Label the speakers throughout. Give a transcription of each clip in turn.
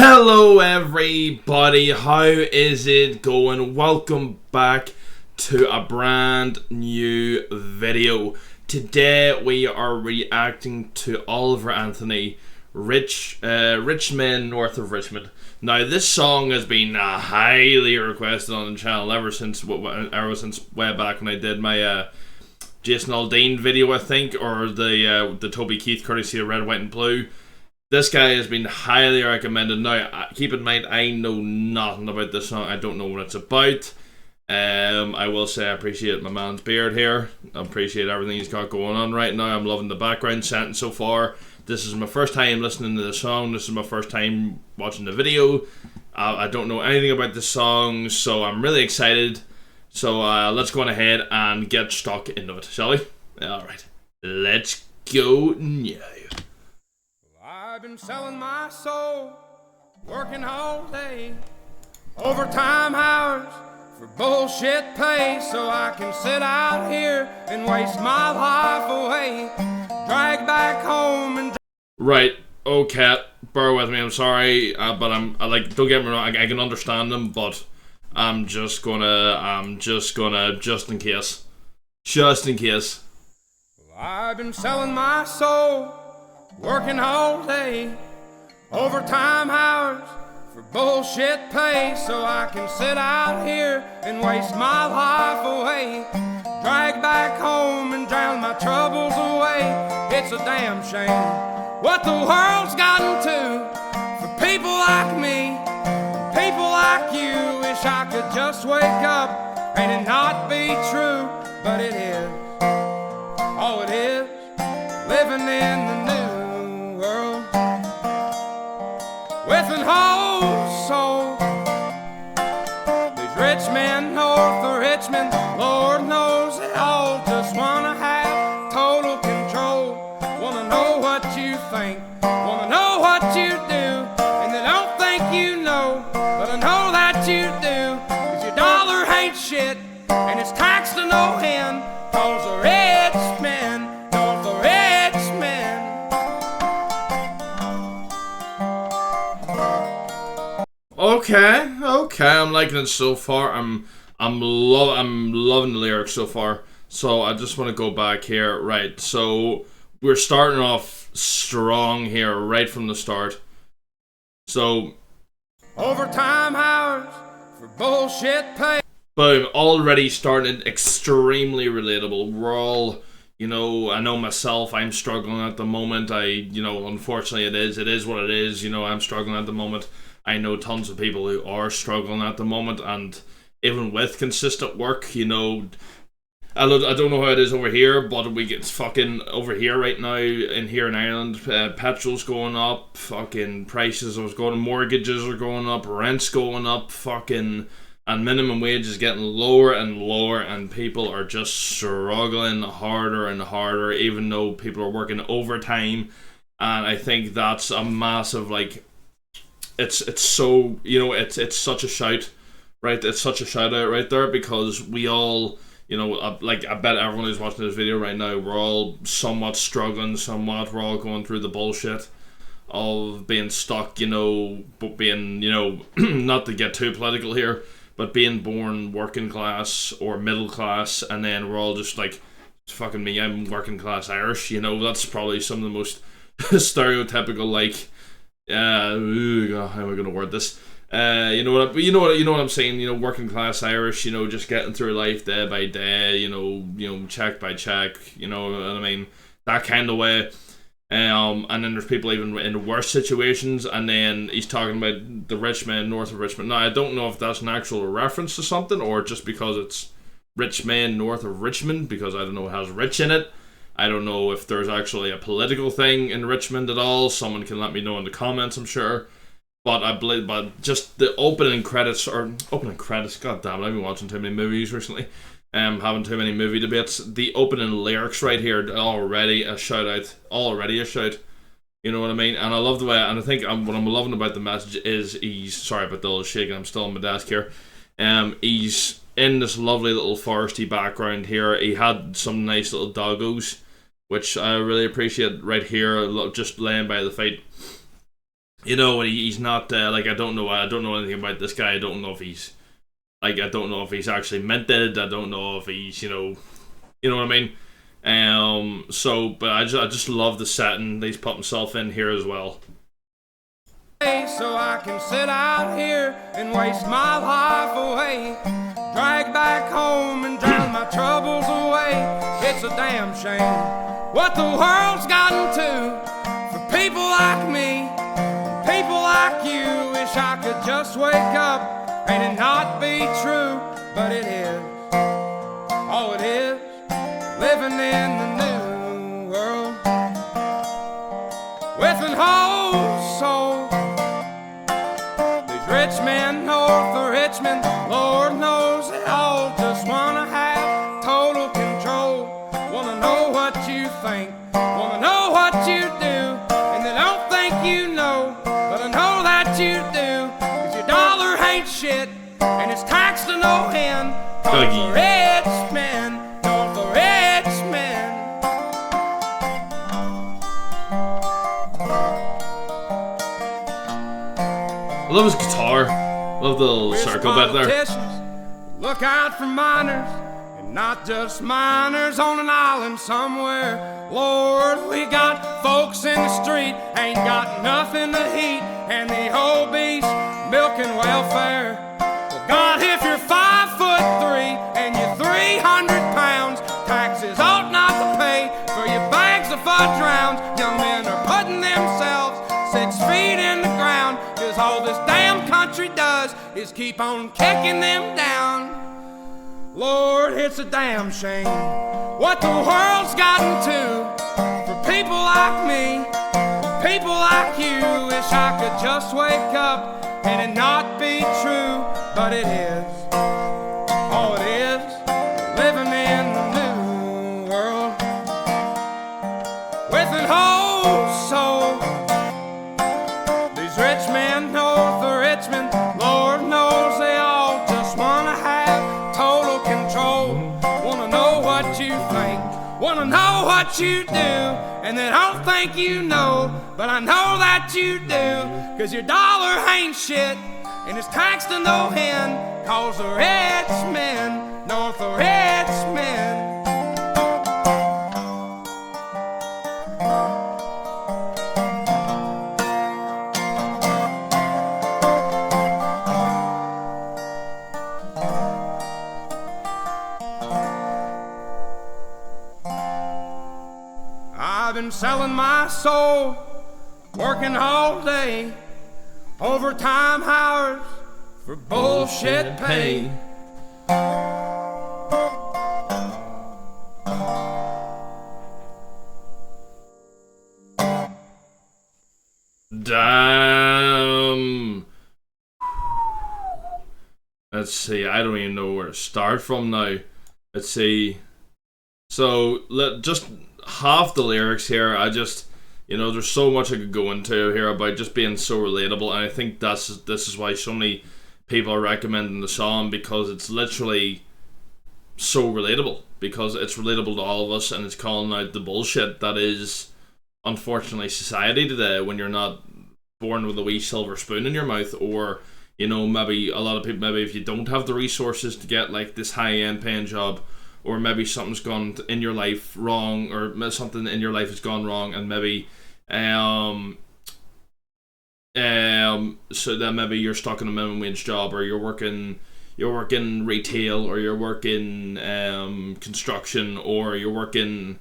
Speaker 1: Hello everybody, how is it going? Welcome back to a brand new video. Today we are reacting to Oliver Anthony, Richmond, north of Richmond. Now this song has been highly requested on the channel ever since way back when I did my Jason Aldean video, I think, or the Toby Keith courtesy of Red, White and Blue. This guy has been highly recommended. Now, keep in mind, I know nothing about this song. I don't know what it's about. I will say I appreciate my man's beard here. I appreciate everything he's got going on right now. I'm loving the background setting so far. This is my first time listening to the song. This is my first time watching the video. I don't know anything about the song, so I'm really excited. So let's go on ahead and get stuck into it, shall we? Alright, let's go now.
Speaker 2: I've been selling my soul, working all day, overtime hours for bullshit pay, so I can sit out here and waste my life away, drag back home and...
Speaker 1: Right, okay, bear with me, I'm sorry, but don't get me wrong, I can understand them, but I'm just gonna, just in case.
Speaker 2: I've been selling my soul, working all day, overtime hours for bullshit pay, so I can sit out here and waste my life away, drag back home and drown my troubles away. It's a damn shame what the world's gotten to for people like me, people like you. Wish I could just wake up and it not be true, but it is. Oh, it is living in the new world with an whole soul. These rich men north of Richmond, Lord knows they all just wanna have total control. Wanna know what you think, wanna know what you do, and they don't think you know, but I know that you do, 'cause your dollar ain't shit and it's taxed to no end, 'cause the rich men north of Richmond.
Speaker 1: Okay, I'm liking it so far. I'm loving the lyrics so far. So I just want to go back here. Right, so we're starting off strong here right from the start. So
Speaker 2: Overtime hours for bullshit pay.
Speaker 1: boom, already starting extremely relatable. We're all, I know myself, I'm struggling at the moment. Unfortunately it is what it is. I'm struggling at the moment. I know tons of people who are struggling at the moment, and even with consistent work, I don't know how it is over here, but we get fucking over here right now, here in Ireland, petrol's going up, fucking prices are going, mortgages are going up, rent's going up, fucking, and minimum wage is getting lower and lower, and people are just struggling harder and harder, even though people are working overtime. And I think that's a massive, it's so, it's such a shout, right? It's such a shout out right there, because we all, I bet everyone who's watching this video right now, we're all somewhat struggling, we're all going through the bullshit of being stuck, but being, not to get too political here, but being born working class or middle class, and then we're all just fucking me, I'm working class Irish, that's probably some of the most stereotypical, how am I gonna word this? You know what I'm saying. Working class Irish. Just getting through life day by day. Check by check. You know what I mean? That kind of way. And then there's people even in worse situations. And then he's talking about the rich men north of Richmond. Now I don't know if that's an actual reference to something, or just because it's rich men north of Richmond, because I don't know it has rich in it. I don't know if there's actually a political thing in Richmond at all. Someone can let me know in the comments, I'm sure. But just the opening credits, god damn it, I've been watching too many movies recently. Having too many movie debates. The opening lyrics right here, already a shout out. You know what I mean? And I love the way, and I think what I'm loving about the message is sorry about the little shaking, I'm still on my desk here. He's in this lovely little foresty background here. He had some nice little doggos, which I really appreciate right here, just laying by the feet. you know, he's not like, I don't know anything about this guy. I don't know if he's like, I don't know if he's actually minted. I don't know if he's, you know what I mean. So, but I just love the setting that he's put himself in here as well.
Speaker 2: So I can sit out here and waste my life away, drag back home and drown my troubles away. It's a damn shame what the world's gotten to for people like me, people like you. Wish I could just wake up and it not be true, but it is. Oh, it is living in the new world with an whole soul. Richmond, north of Richmond, Lord knows they all just wanna have total control. Wanna know what you think, wanna know what you do, and they don't think you know, but I know that you do. 'Cause your dollar ain't shit, and it's taxed to no end. Cause the rich men, north of Richmond.
Speaker 1: I love his guitar. Love the little circle bit there.
Speaker 2: Look out for miners, and not just miners on an island somewhere. Lord, we got folks in the street, ain't got nothing to eat, and the obese milking welfare. Well, God, if you're 5'3" and you're 300 pounds, taxes ought not to pay for your bags of fudge rounds. Young men are putting themselves 6 feet in the ground, 'cause all this damn country does is keep on kicking them down. Lord, it's a damn shame what the world's gotten to for people like me, people like you. Wish I could just wake up and it not be true, but it is. Oh, it is living in the new world with an whole soul. These rich men north of Richmond, Lord knows they all just wanna have total control. Wanna know what you think, wanna know what you do, and they don't think you know, but I know that you do. 'Cause your dollar ain't shit, and it's taxed to no end. 'Cause the rich men north of Richmond. I've been selling my soul, working all day, overtime hours for bullshit pay.
Speaker 1: Damn. Let's see, I don't even know where to start from now. Let's see. So, just half the lyrics here, there's so much I could go into here about just being so relatable, and I think this is why so many people are recommending the song, because it's literally so relatable, because it's relatable to all of us, and it's calling out the bullshit that is, unfortunately, society today, when you're not born with a wee silver spoon in your mouth, or, maybe a lot of people, maybe if you don't have the resources to get like this high-end paying job, or maybe something's gone in your life wrong, or something in your life has gone wrong, and maybe so then maybe you're stuck in a minimum wage job, or you're working retail, or you're working construction, or you're working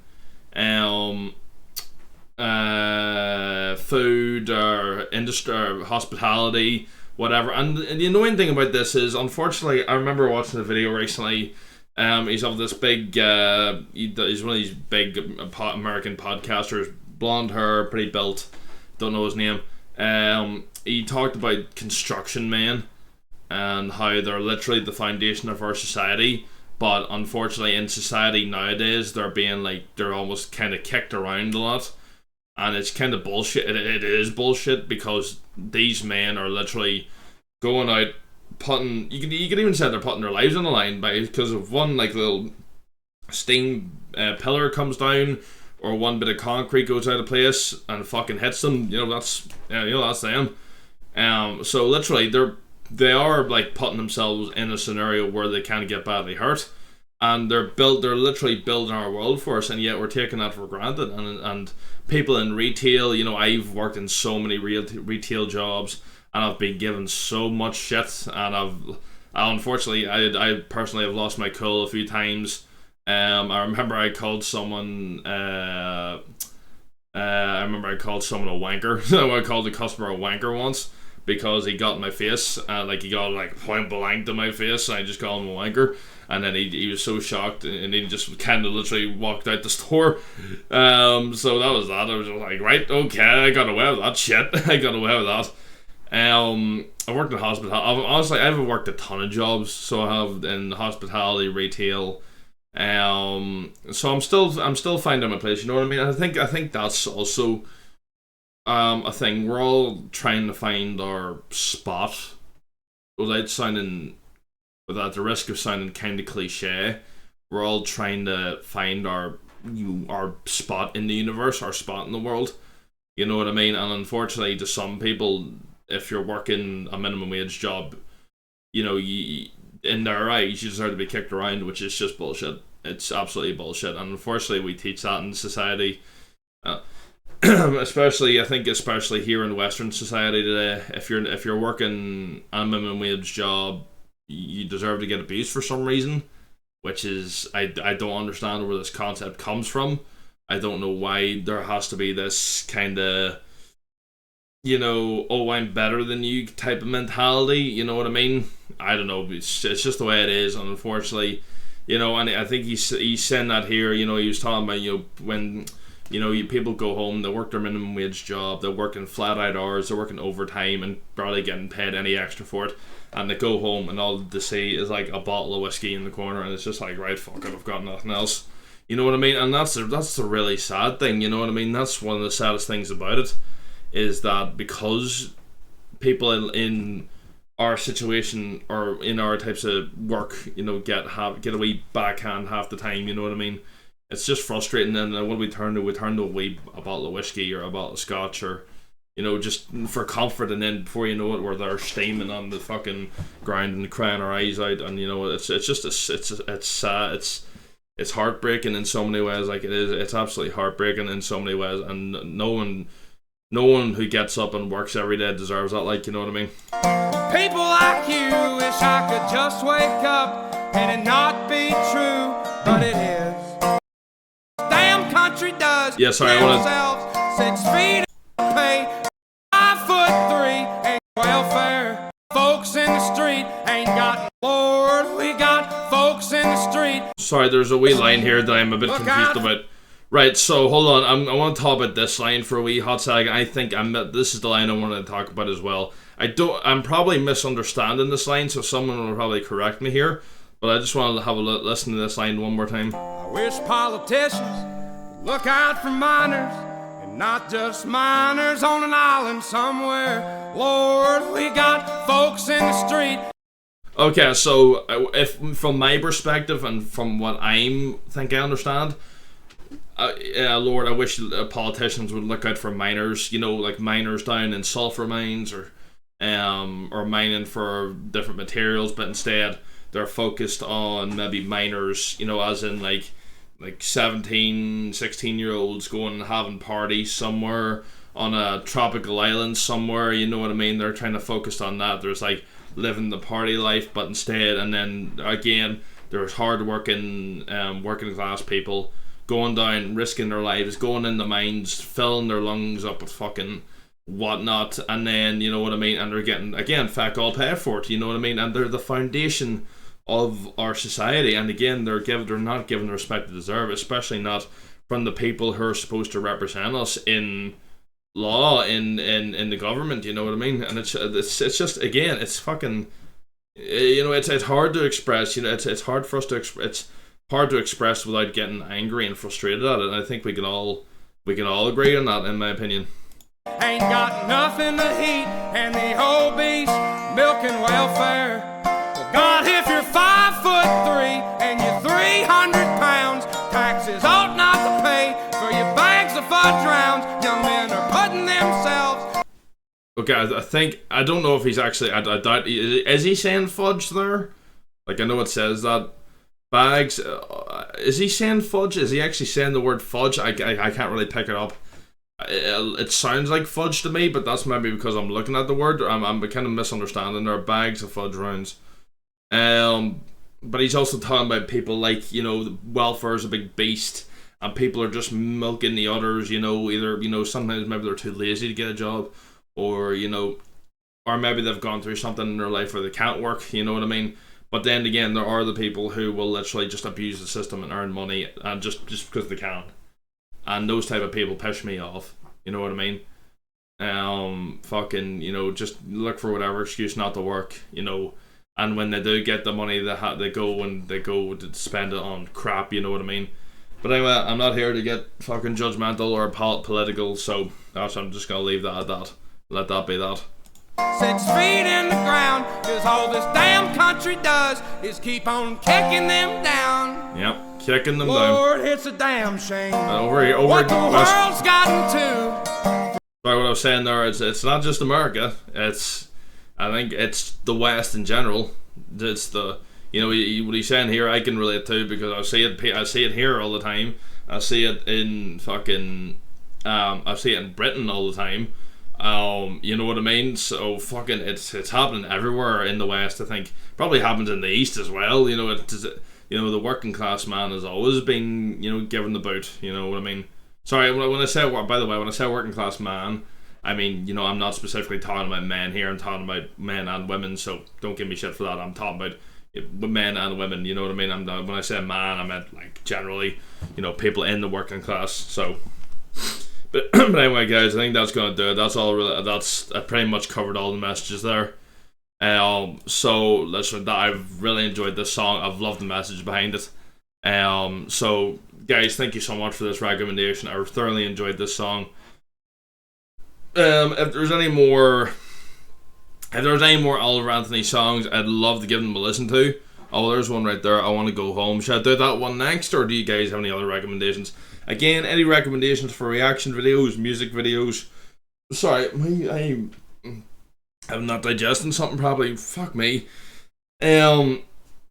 Speaker 1: food or industry or hospitality, whatever. And the annoying thing about this is, unfortunately, I remember watching a video recently. He's of this big, he's one of these big American podcasters, blonde hair, pretty built, don't know his name. He talked about construction men and how they're literally the foundation of our society, but unfortunately in society nowadays they're almost kind of kicked around a lot, and it's kind of bullshit. It is bullshit, because these men are literally going out, putting, you could even say they're putting their lives on the line because of one like little steam pillar comes down, or one bit of concrete goes out of place and fucking hits them, that's that's them. So literally they are like putting themselves in a scenario where they can't get badly hurt, and they're literally building our world for us, and yet we're taking that for granted. And people in retail, I've worked in so many retail jobs, and I've been given so much shit, and unfortunately I personally have lost my cool a few times. I remember I called someone a wanker. I called the customer a wanker once because he got in my face, he got like point blank to my face, and I just called him a wanker, and then he was so shocked, and he just kind of literally walked out the store. So that was that. I was just like, right, okay, I got away with that shit. I got away with that. I worked in hospitality. Honestly, I haven't worked a ton of jobs, so I have in hospitality, retail. So I'm still finding my place. You know what I mean? I think that's also a thing. We're all trying to find our spot without at the risk of sounding kind of cliche. We're all trying to find our spot in the universe, our spot in the world. You know what I mean? And unfortunately, to some people, if you're working a minimum wage job, in their eyes, you deserve to be kicked around, which is just bullshit. It's absolutely bullshit, and unfortunately, we teach that in society. Especially here in Western society today, if you're working a minimum wage job, you deserve to get abused for some reason, which is I don't understand where this concept comes from. I don't know why there has to be this kind of oh, I'm better than you type of mentality. You know what I mean? I don't know. It's just the way it is, and unfortunately, and I think he's saying that here. He was talking about when people go home, they work their minimum wage job, they're working flat out hours, they're working overtime and barely getting paid any extra for it, and they go home and all they see is like a bottle of whiskey in the corner, and it's just like, right, fuck it, I've got nothing else. You know what I mean? And that's the really sad thing. You know what I mean? That's one of the saddest things about it, is that because people in our situation or in our types of work, get a wee backhand half the time. You know what I mean? It's just frustrating. And then what we turn to a bottle of whiskey or a bottle of scotch, or just for comfort. And then before you know it, we're there steaming on the fucking ground and crying our eyes out. And it's sad. It's heartbreaking in so many ways. Like it's absolutely heartbreaking in so many ways. And no one who gets up and works every day deserves that. Like, you know what I mean?
Speaker 2: People like you wish I could just wake up and it not be true, but it is. Damn country does.
Speaker 1: Yeah, sorry, I want
Speaker 2: to 6 feet pay, 5'3" ain't welfare. Folks in the street ain't got Lord. We got folks in the street.
Speaker 1: Sorry, there's a wee line here that I'm a bit confused about. Right, so hold on. I want to talk about this line for a wee hot second. I think this is the line I wanted to talk about as well. I'm probably misunderstanding this line, so someone will probably correct me here. But I just wanted to have a listen to this line one more time.
Speaker 2: I wish politicians would look out for minors, and not just minors on an island somewhere. Lord, we got folks in the street.
Speaker 1: Okay, so if from my perspective and from what I understand. Lord, I wish politicians would look out for miners, like miners down in sulfur mines or mining for different materials, but instead they're focused on maybe miners, as in like 17, 16-year-olds going and having parties somewhere on a tropical island somewhere, you know what I mean? They're trying to focus on that. There's like living the party life, but instead, and then again, there's hard-working, working-class people going down, risking their lives, going in the mines, filling their lungs up with fucking whatnot, and then, you know what I mean, and they're getting, again, fuck all paid for it, you know what I mean, and they're the foundation of our society, and again, they're not given the respect they deserve, especially not from the people who are supposed to represent us in law, in the government, you know what I mean, and it's just, again, it's fucking, it's hard to express, it's hard for us to express, hard to express without getting angry and frustrated at it, and I think we can all agree on that, in my opinion.
Speaker 2: Ain't got nothing to eat, and the whole beast milking welfare. Well, God, if you're 5'3" and you're 300 pounds, taxes ought not to pay for your
Speaker 1: Okay, I think I don't know if he's actually. I doubt. Is he saying fudge there? Like I know it says that. Bags. Is he saying fudge? Is he actually saying the word fudge? I can't really pick it up. It sounds like fudge to me, but that's maybe because I'm looking at the word. I'm kind of misunderstanding. There are bags of fudge rounds. But he's also talking about people like, welfare is a big beast, and people are just milking the others. Either sometimes maybe they're too lazy to get a job, or or maybe they've gone through something in their life where they can't work. You know what I mean? But then again, there are the people who will literally just abuse the system and earn money, and just because they can. And those type of people piss me off. You know what I mean? Just look for whatever excuse not to work. And when they do get the money, they go to spend it on crap. You know what I mean? But anyway, I'm not here to get fucking judgmental or political, so I'm just gonna leave that at that. Let that be that.
Speaker 2: 6 feet in the ground, cause all this damn country does is keep on kicking them down.
Speaker 1: Yep, kicking them
Speaker 2: Lord,
Speaker 1: down.
Speaker 2: it's a damn shame.
Speaker 1: Over
Speaker 2: what the world's gotten to.
Speaker 1: Sorry, what I was saying there, it's not just America. I think it's the West in general. It's the what he's saying here. I can relate to because I see it here all the time. I see it in I see it in Britain all the time. You know what I mean? So fucking it's happening everywhere in the West. I think probably happens in the East as well. The working class man has always been given the boot. You know what I mean? Sorry, when I say working class man, I mean I'm not specifically talking about men here. I'm talking about men and women. So don't give me shit for that. I'm talking about men and women. You know what I mean? When I say man, I meant like generally, people in the working class. So. But anyway, guys, I think that's gonna do it. That's all. I pretty much covered all the messages there. So listen, I've really enjoyed this song. I've loved the message behind it. So guys, thank you so much for this recommendation. I thoroughly enjoyed this song. If there's any more Oliver Anthony songs, I'd love to give them a listen to. Oh, there's one right there. I want to go home. Should I do that one next, or do you guys have any other recommendations? Again, any recommendations for reaction videos, music videos? Sorry, I'm not digesting something probably. Fuck me. If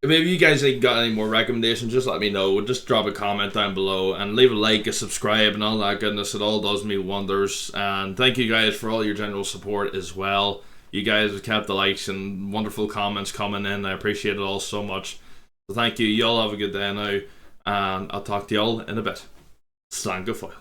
Speaker 1: you guys ain't got any more recommendations, just let me know. Just drop a comment down below and leave a like, a subscribe, and all that goodness. It all does me wonders. And thank you guys for all your general support as well. You guys have kept the likes and wonderful comments coming in. I appreciate it all so much. So thank you. Y'all have a good day now, and I'll talk to y'all in a bit. Slán go fóill.